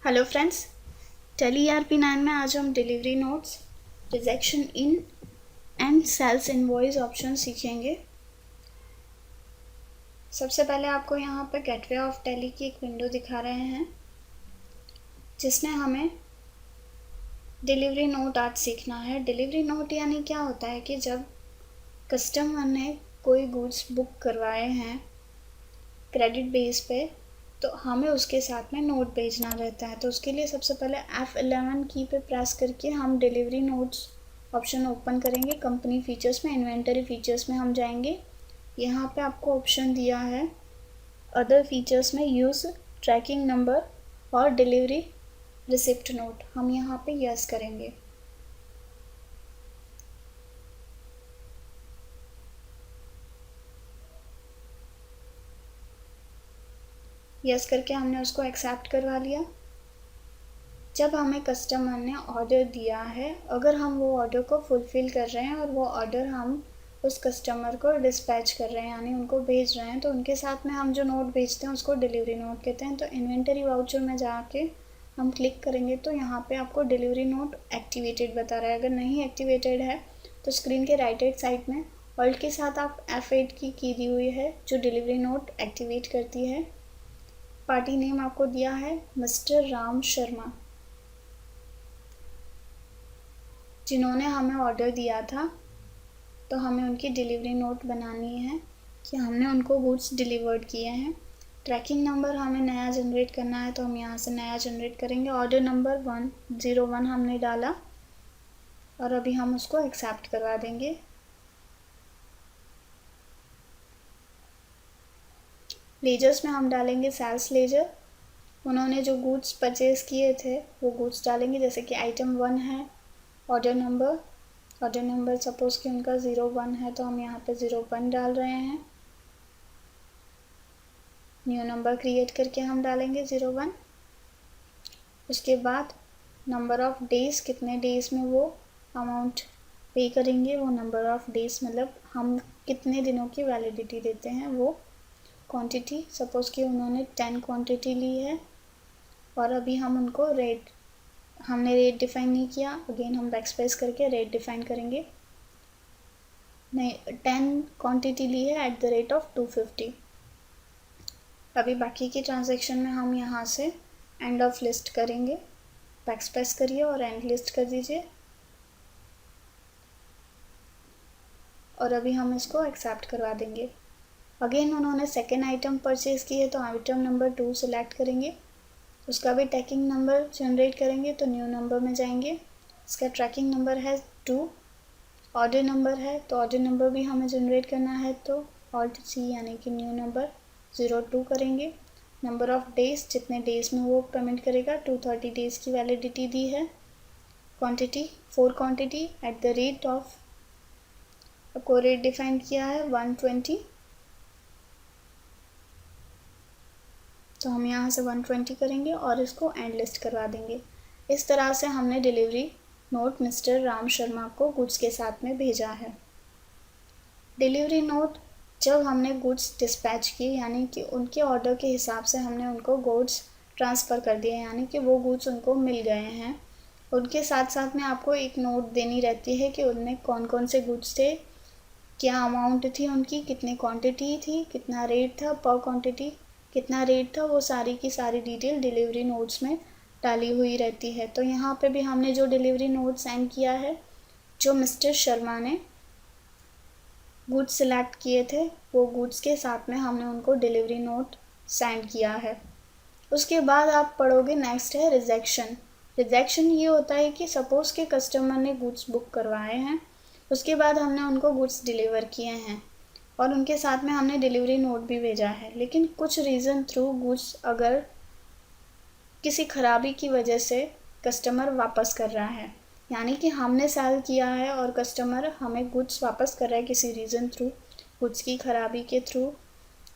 Hello friends, tele ERP9 में आज हम delivery notes, rejection in and sales invoice option सीखेंगे। सबसे पहले आपको यहाँ पर गेटवे ऑफ टेली की एक विंडो दिखा रहे हैं जिसमें हमें डिलीवरी नोट आज सीखना है। डिलीवरी नोट यानी क्या होता है कि जब कस्टमर ने कोई गुड्स बुक करवाए हैं क्रेडिट बेस पे, तो हमें उसके साथ में नोट भेजना रहता है। तो उसके लिए सबसे पहले F11 की पे प्रेस करके हम डिलीवरी नोट्स ऑप्शन ओपन करेंगे। कंपनी फीचर्स में, इन्वेंटरी फीचर्स में हम जाएंगे। यहाँ पे आपको ऑप्शन दिया है अदर फीचर्स में यूज़ ट्रैकिंग नंबर और डिलीवरी रिसिप्ट नोट। हम यहाँ पे यस करेंगे। यस करके हमने उसको एक्सेप्ट करवा लिया। जब हमें कस्टमर ने ऑर्डर दिया है, अगर हम वो ऑर्डर को फुलफ़िल कर रहे हैं और वो ऑर्डर हम उस कस्टमर को डिस्पैच कर रहे हैं यानी उनको भेज रहे हैं, तो उनके साथ में हम जो नोट भेजते हैं उसको डिलीवरी नोट कहते हैं। तो इन्वेंटरी वाउचर में जाके हम क्लिक करेंगे तो यहाँ पे आपको डिलीवरी नोट एक्टिवेटेड बता रहा है। अगर नहीं एक्टिवेटेड है तो स्क्रीन के राइट हैंड साइड में ऑल्ट के साथ आप F8 की दी हुई है जो डिलीवरी नोट एक्टिवेट करती है। पार्टी नेम आपको दिया है मिस्टर राम शर्मा, जिन्होंने हमें ऑर्डर दिया था। तो हमें उनकी डिलीवरी नोट बनानी है कि हमने उनको गुड्स डिलीवर्ड किए हैं। ट्रैकिंग नंबर हमें नया जनरेट करना है, तो हम यहाँ से नया जनरेट करेंगे। ऑर्डर नंबर 101 हमने डाला और अभी हम उसको एक्सेप्ट करवा देंगे। लेजर्स में हम डालेंगे सेल्स लेजर। उन्होंने जो गुड्स परचेज़ किए थे वो गुड्स डालेंगे, जैसे कि आइटम 1 है। ऑर्डर नंबर सपोज़ कि उनका 01 है, तो हम यहाँ पे 01 डाल रहे हैं। न्यू नंबर क्रिएट करके हम डालेंगे 01। उसके बाद नंबर ऑफ़ डेज़, कितने डेज़ में वो अमाउंट पे करेंगे, वो नंबर ऑफ़ डेज़ मतलब हम कितने दिनों की वैलिडिटी देते हैं। वो क्वांटिटी, सपोज़ कि उन्होंने 10 क्वांटिटी ली है और अभी हम उनको हमने रेट डिफ़ाइन नहीं किया। अगेन हम बैकस्पेस करके रेट डिफ़ाइन करेंगे। नहीं, 10 क्वांटिटी ली है @250। अभी बाकी की ट्रांजैक्शन में हम यहाँ से एंड ऑफ लिस्ट करेंगे। बैकस्पेस करिए और एंड लिस्ट कर दीजिए और अभी हम इसको एक्सेप्ट करवा देंगे। अगेन उन्होंने सेकेंड आइटम परचेज़ की है, तो आइटम नंबर 2 सेलेक्ट करेंगे। उसका भी ट्रैकिंग नंबर जनरेट करेंगे, तो न्यू नंबर में जाएंगे। इसका ट्रैकिंग नंबर है 2। ऑर्डर नंबर है, तो ऑर्डर नंबर भी हमें जनरेट करना है, तो ऑल्ट C यानी कि न्यू नंबर 02 करेंगे। नंबर ऑफ़ डेज़, जितने डेज़ में वो पेमेंट करेगा, 230 डेज़ की वैलिडिटी दी है। क्वांटिटी 4 क्वांटिटी @ आपको रेट डिफाइन किया है 120, तो हम यहाँ से 120 करेंगे और इसको एंड लिस्ट करवा देंगे। इस तरह से हमने delivery note mister Ram Sharma को गुड्स के साथ में भेजा है। डिलीवरी नोट जब हमने गुड्स डिस्पैच की, यानी कि उनके ऑर्डर के हिसाब से हमने उनको गुड्स ट्रांसफ़र कर दिए, यानी कि वो गुड्स उनको मिल गए हैं, उनके साथ साथ में आपको एक नोट देनी रहती है कि उनमें कौन कौन से गुड्स थे, क्या अमाउंट थी उनकी, कितनी क्वांटिटी थी, कितना रेट था पर क्वांटिटी, कितना रेट था, वो सारी की सारी डिटेल डिलीवरी नोट्स में डाली हुई रहती है। तो यहाँ पे भी हमने जो डिलीवरी नोट सेंड किया है, जो मिस्टर शर्मा ने गुड्स सिलेक्ट किए थे, वो गुड्स के साथ में हमने उनको डिलीवरी नोट सेंड किया है। उसके बाद आप पढ़ोगे, नेक्स्ट है रिजेक्शन। रिजेक्शन ये होता है कि सपोज़ के कस्टमर ने गुड्स बुक करवाए हैं, उसके बाद हमने उनको गुड्स डिलीवर किए हैं और उनके साथ में हमने डिलीवरी नोट भी भेजा है, लेकिन कुछ रीज़न थ्रू गुड्स अगर किसी ख़राबी की वजह से कस्टमर वापस कर रहा है, यानी कि हमने सेल किया है और कस्टमर हमें गुड्स वापस कर रहा है किसी रीज़न थ्रू, गुड्स की ख़राबी के थ्रू,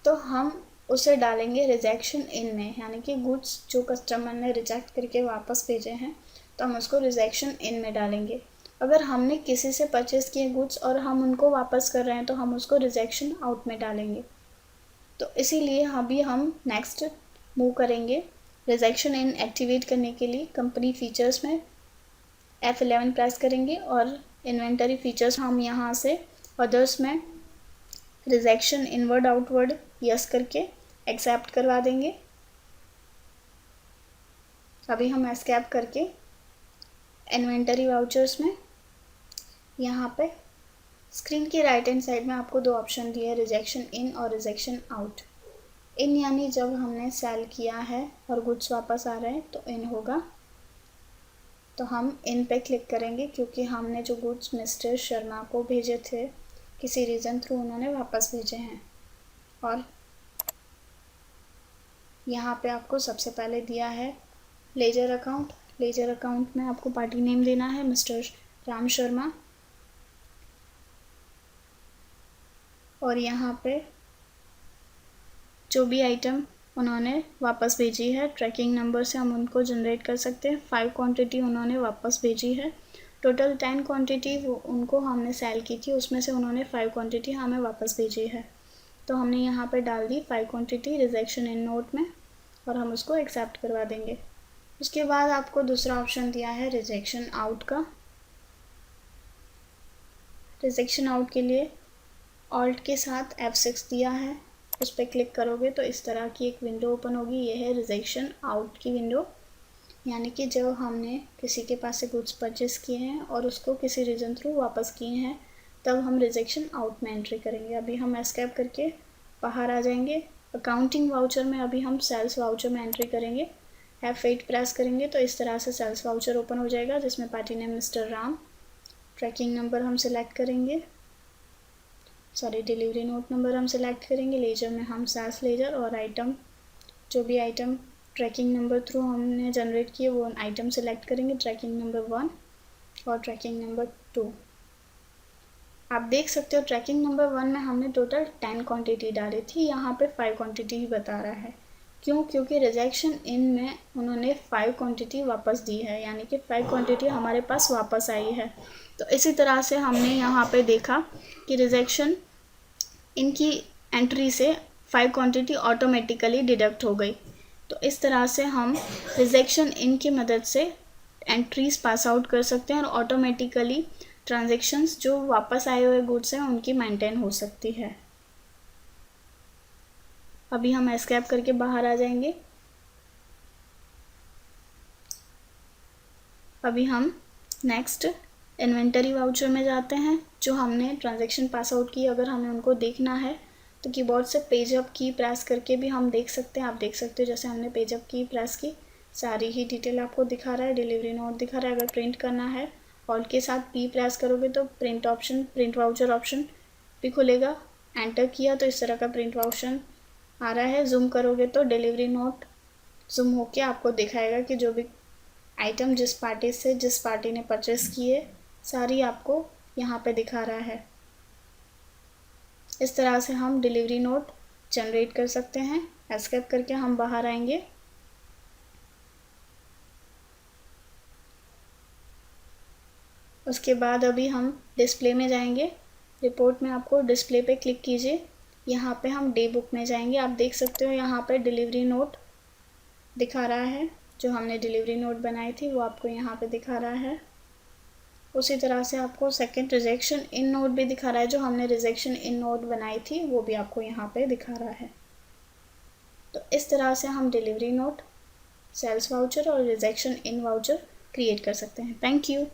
तो हम उसे डालेंगे रिजेक्शन इन में, यानी कि गुड्स जो कस्टमर ने रिजेक्ट करके वापस भेजे हैं तो हम उसको रिजेक्शन इन में डालेंगे। अगर हमने किसी से परचेज़ किए गुड्स और हम उनको वापस कर रहे हैं तो हम उसको रिजेक्शन आउट में डालेंगे। तो इसीलिए अभी हम नेक्स्ट मूव करेंगे। रिजेक्शन इन एक्टिवेट करने के लिए कंपनी फीचर्स में F11 प्रेस करेंगे और इन्वेंटरी फीचर्स हम यहाँ से अदर्स में रिजेक्शन इनवर्ड आउटवर्ड यस करके एक्सेप्ट करवा देंगे। अभी हम एस्केप करके इन्वेंटरी वाउचर्स में यहाँ पे स्क्रीन के राइट हैंड साइड में आपको दो ऑप्शन दिए हैं, रिजेक्शन इन और रिजेक्शन आउट। इन यानी जब हमने सेल किया है और गुड्स वापस आ रहे हैं तो इन होगा, तो हम इन पे क्लिक करेंगे क्योंकि हमने जो गुड्स मिस्टर शर्मा को भेजे थे किसी रीज़न थ्रू उन्होंने वापस भेजे हैं। और यहाँ पे आपको सबसे पहले दिया है लेजर अकाउंट। लेजर अकाउंट में आपको पार्टी नेम देना है मिस्टर राम शर्मा, और यहाँ पे जो भी आइटम उन्होंने वापस भेजी है ट्रैकिंग नंबर से हम उनको जनरेट कर सकते हैं। 5 क्वांटिटी उन्होंने वापस भेजी है, टोटल 10 क्वांटिटी उनको हमने सेल की थी, उसमें से उन्होंने 5 क्वांटिटी हमें वापस भेजी है, तो हमने यहाँ पे डाल दी 5 क्वांटिटी रिजेक्शन इन नोट में और हम उसको एक्सेप्ट करवा देंगे। उसके बाद आपको दूसरा ऑप्शन दिया है रिजेक्शन आउट का। रिजेक्शन आउट के लिए ऑल्ट के साथ F6 दिया है, उस पर क्लिक करोगे तो इस तरह की एक विंडो ओपन होगी। ये है रिजेक्शन आउट की विंडो, यानी कि जब हमने किसी के पास से गुड्स परचेस किए हैं और उसको किसी रीज़न थ्रू वापस किए हैं तब हम रिजेक्शन आउट में एंट्री करेंगे। अभी हम एस्केप करके बाहर आ जाएंगे। अकाउंटिंग वाउचर में अभी हम सेल्स वाउचर में एंट्री करेंगे। F8 प्रेस करेंगे तो इस तरह से सेल्स वाउचर ओपन हो जाएगा जिसमें party name mister Ram, tracking number हम सिलेक्ट करेंगे, डिलीवरी नोट नंबर हम सिलेक्ट करेंगे, लेजर में हम सेल्स लेजर और आइटम जो भी आइटम ट्रैकिंग नंबर थ्रू हमने जनरेट किए वो आइटम सिलेक्ट करेंगे, ट्रैकिंग नंबर 1 और ट्रैकिंग नंबर 2। आप देख सकते हो ट्रैकिंग नंबर 1 में हमने टोटल 10 क्वांटिटी डाली थी, यहाँ पे 5 क्वांटिटी ही बता रहा है। क्यों? क्योंकि रिजेक्शन इन में उन्होंने 5 क्वांटिटी वापस दी है, यानी कि 5 क्वांटिटी हमारे पास वापस आई है। तो इसी तरह से हमने यहाँ पे देखा कि रिजेक्शन इनकी एंट्री से 5 क्वांटिटी ऑटोमेटिकली डिडक्ट हो गई। तो इस तरह से हम रिजेक्शन इन की मदद से एंट्रीज पास आउट कर सकते हैं और ऑटोमेटिकली ट्रांजैक्शंस जो वापस आए हुए गुड्स हैं उनकी मेंटेन हो सकती है। अभी हम एस्केप करके बाहर आ जाएंगे। अभी हम नेक्स्ट इन्वेंटरी वाउचर में जाते हैं। जो हमने ट्रांजैक्शन पास आउट की अगर हमें उनको देखना है तो कीबोर्ड से पेज अप की प्रेस करके भी हम देख सकते हैं। आप देख सकते हो जैसे हमने पेज अप की प्रेस की सारी ही डिटेल आपको दिखा रहा है, डिलीवरी नोट दिखा रहा है। अगर प्रिंट करना है ऑल्ट के साथ P प्रेस करोगे तो print option, print voucher option भी खुलेगा। एंटर किया तो इस तरह का प्रिंट वाउचर आ रहा है। जूम करोगे तो डिलीवरी नोट जूम होके आपको दिखाएगा कि जो भी आइटम जिस पार्टी ने परचेस किए सारी आपको यहाँ पे दिखा रहा है। इस तरह से हम डिलीवरी नोट जनरेट कर सकते हैं। एस्केप करके हम बाहर आएंगे। उसके बाद अभी हम डिस्प्ले में जाएंगे। रिपोर्ट में आपको डिस्प्ले पे क्लिक कीजिए। यहाँ पे हम डे बुक में जाएंगे। आप देख सकते हो यहाँ पे डिलीवरी नोट दिखा रहा है। जो हमने डिलीवरी नोट बनाई थी वो आपको यहाँ पे दिखा रहा है। उसी तरह से आपको सेकंड रिजेक्शन इन नोट भी दिखा रहा है। जो हमने रिजेक्शन इन नोट बनाई थी वो भी आपको यहाँ पे दिखा रहा है। तो इस तरह से हम डिलीवरी नोट, सेल्स वाउचर और रिजेक्शन इन वाउचर क्रिएट कर सकते हैं। Thank you.